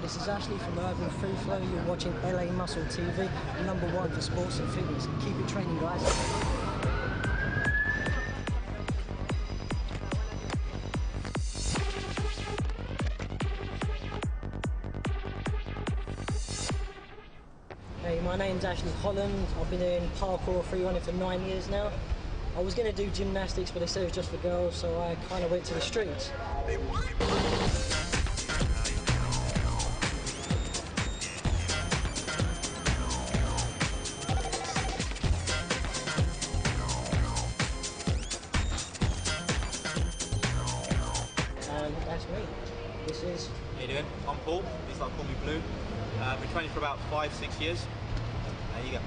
This is Ashley from Urban Free Flow. You're watching LA Muscle TV, #1 for sports and fitness. Keep it training, guys. Hey, my name's Ashley Holland. I've been doing parkour free running for 9 years now. I was going to do gymnastics, but they said it was just for girls, so I kind of went to the streets. That's me. This is... How you doing? I'm Paul. These like call me Blue. I've been training for about 5-6 years. There you go.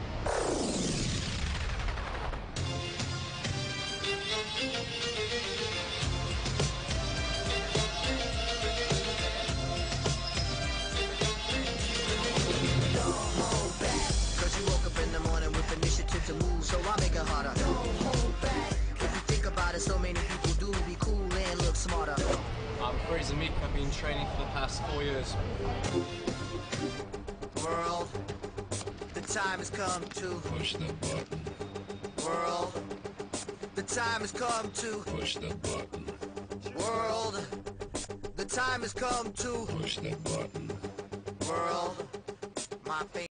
Don't hold back, 'cause you woke up in the morning with initiative to move, so I make it harder. Don't hold back. If you think about it, so many people do be cool and look smarter. I'm Fraser Meek. I've been training for the past 4 years. World, the time has come to push the button. World, the time has come to Push the button. World, the time has come to Push the button. World, my favorite.